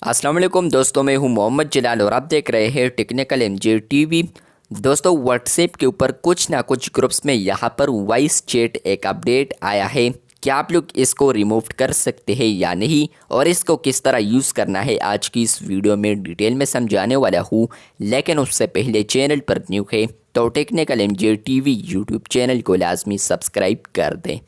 अस्सलाम वालेकुम दोस्तों, मैं हूं मोहम्मद जलाल और आप देख रहे हैं टेक्निकल एमजे टीवी। दोस्तों, व्हाट्सएप के ऊपर कुछ ना कुछ ग्रुप्स में यहां पर वॉइस चैट एक अपडेट आया है। क्या आप लोग इसको रिमूव कर सकते हैं या नहीं, और इसको किस तरह यूज़ करना है, आज की इस वीडियो में डिटेल में समझाने वाला हूँ। लेकिन उससे पहले चैनल पर न्यू है तो technical MJ TV YouTube channel को लाजमी सब्सक्राइब कर दें।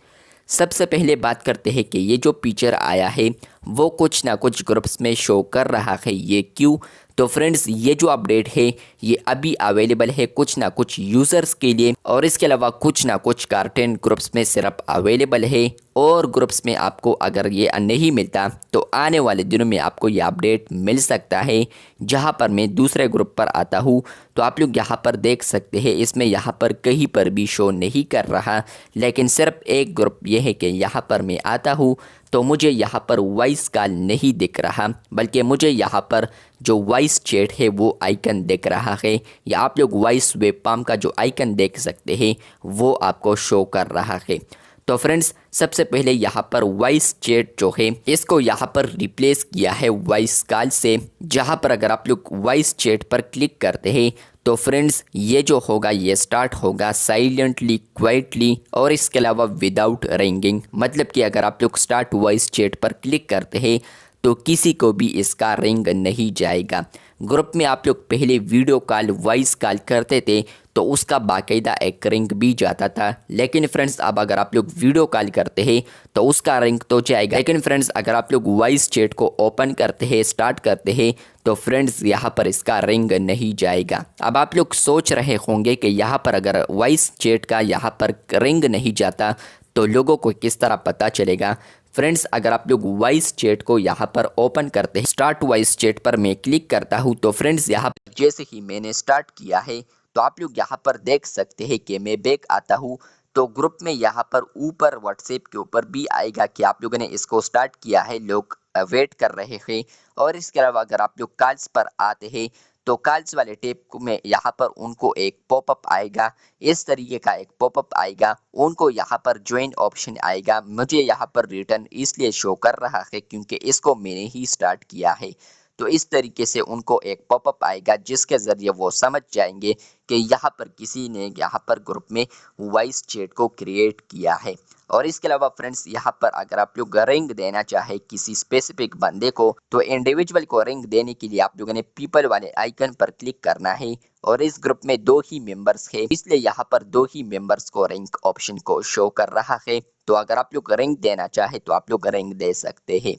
सबसे पहले बात करते हैं कि ये जो फीचर आया है वो कुछ ना कुछ ग्रुप्स में शो कर रहा है, ये क्यों? तो फ्रेंड्स, ये जो अपडेट है ये अभी अवेलेबल है कुछ ना कुछ यूज़र्स के लिए, और इसके अलावा कुछ ना कुछ कंटेंट ग्रुप्स में सिर्फ अवेलेबल है। और ग्रुप्स में आपको अगर ये नहीं मिलता तो आने वाले दिनों में आपको ये अपडेट मिल सकता है। जहाँ पर मैं दूसरे ग्रुप पर आता हूँ तो आप लोग यहाँ पर देख सकते हैं, इसमें यहाँ पर कहीं पर भी शो नहीं कर रहा, लेकिन सिर्फ एक ग्रुप ये है कि यहाँ पर मैं आता हूँ तो मुझे यहाँ पर वॉइस कॉल नहीं दिख रहा, बल्कि मुझे यहाँ पर जो वॉइस चैट है वो आइकन दिख रहा है, या आप लोग वॉइस वेबकैम का जो आइकन देख सकते हैं वो आपको शो कर रहा है। तो फ्रेंड्स, सबसे पहले यहाँ पर वॉइस चैट जो है इसको यहाँ पर रिप्लेस किया है वॉइस कॉल से। जहाँ पर अगर आप लोग वॉइस चैट पर क्लिक करते हैं तो फ्रेंड्स ये जो होगा ये स्टार्ट होगा साइलेंटली, क्वाइटली, और इसके अलावा विदाउट रिंगिंग। मतलब कि अगर आप लोग स्टार्ट वॉइस चैट पर क्लिक करते हैं तो किसी को भी इसका रिंग नहीं जाएगा। ग्रुप में आप लोग पहले वीडियो कॉल, वॉइस कॉल करते थे तो उसका बाकायदा एक रिंग भी जाता था, लेकिन फ्रेंड्स अब अगर आप लोग वीडियो कॉल करते हैं तो उसका रिंग तो जाएगा। लेकिन फ्रेंड्स अगर आप लोग वॉइस चैट को ओपन करते हैं, स्टार्ट करते हैं, तो फ्रेंड्स यहाँ पर इसका रिंग नहीं जाएगा। अब आप लोग सोच रहे होंगे कि यहाँ पर अगर वॉइस चैट का यहाँ पर रिंग नहीं जाता तो लोगों को किस तरह पता चलेगा। फ्रेंड्स अगर आप लोग वॉइस चैट को यहाँ पर ओपन करते हैं, स्टार्ट वॉइस चैट पर मैं क्लिक करता हूँ तो फ्रेंड्स यहाँ पर जैसे ही मैंने स्टार्ट किया है तो आप लोग यहाँ पर देख सकते हैं कि मैं बैक आता हूँ तो ग्रुप में यहाँ पर ऊपर व्हाट्सएप के ऊपर भी आएगा कि आप लोगों ने इसको स्टार्ट किया है, लोग वेट कर रहे हैं। और इसके अलावा अगर आप लोग कॉल्स पर आते हैं तो कॉल्स वाले टैब में यहाँ पर उनको एक पॉपअप आएगा, इस तरीके का एक पॉपअप आएगा, उनको यहाँ पर ज्वाइन ऑप्शन आएगा। मुझे यहाँ पर रिटर्न इसलिए शो कर रहा है क्योंकि इसको मैंने ही स्टार्ट किया है। तो इस तरीके से उनको एक पॉपअप आएगा जिसके ज़रिए वो समझ जाएंगे कि यहाँ पर किसी ने यहाँ पर ग्रुप में वॉइस चैट को क्रिएट किया है। और इसके अलावा फ्रेंड्स यहाँ पर अगर आप लोग रिंग देना चाहे किसी स्पेसिफिक बंदे को तो इंडिविजुअल को रिंग देने के लिए आप लोगों ने पीपल वाले आइकन पर क्लिक करना है। और इस ग्रुप में 2 ही मेंबर्स है, इसलिए यहाँ पर 2 ही मेंबर्स को रिंग ऑप्शन को शो कर रहा है। तो अगर आप लोग रिंग देना चाहे तो आप लोग रिंग दे सकते हैं।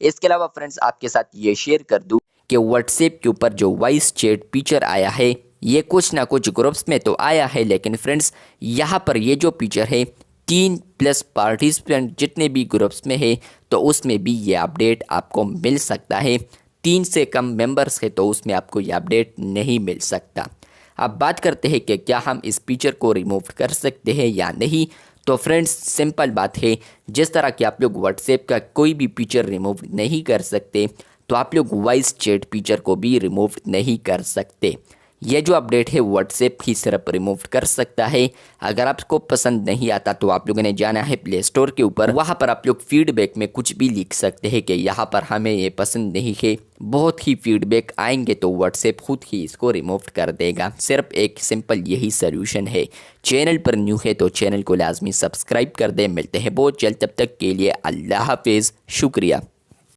इसके अलावा फ्रेंड्स आपके साथ ये शेयर कर दूं कि व्हाट्सएप के ऊपर जो वॉइस चैट फीचर आया है ये कुछ ना कुछ ग्रुप्स में तो आया है, लेकिन फ्रेंड्स यहाँ पर ये जो फीचर है 3+ पार्टिसिपेंट जितने भी ग्रुप्स में है तो उसमें भी ये अपडेट आपको मिल सकता है। 3 से कम मेंबर्स है तो उसमें आपको ये अपडेट नहीं मिल सकता। अब बात करते हैं कि क्या हम इस फीचर को रिमूव कर सकते हैं या नहीं। तो फ्रेंड्स सिंपल बात है, जिस तरह कि आप लोग व्हाट्सएप का कोई भी फीचर रिमूव नहीं कर सकते तो आप लोग वॉइस चैट फीचर को भी रिमूव नहीं कर सकते। ये जो अपडेट है व्हाट्सएप ही सिर्फ रिमूव कर सकता है। अगर आपको पसंद नहीं आता तो आप लोगों ने जाना है प्ले स्टोर के ऊपर, वहाँ पर आप लोग फीडबैक में कुछ भी लिख सकते हैं कि यहाँ पर हमें ये पसंद नहीं है। बहुत ही फीडबैक आएंगे तो व्हाट्सएप खुद ही इसको रिमूव कर देगा। सिर्फ एक सिंपल यही सोल्यूशन है। चैनल पर न्यू है तो चैनल को लाजमी सब्सक्राइब कर दें। मिलते हैं बहुत जल्द, तब तक के लिए अल्लाह हाफिज़, शुक्रिया।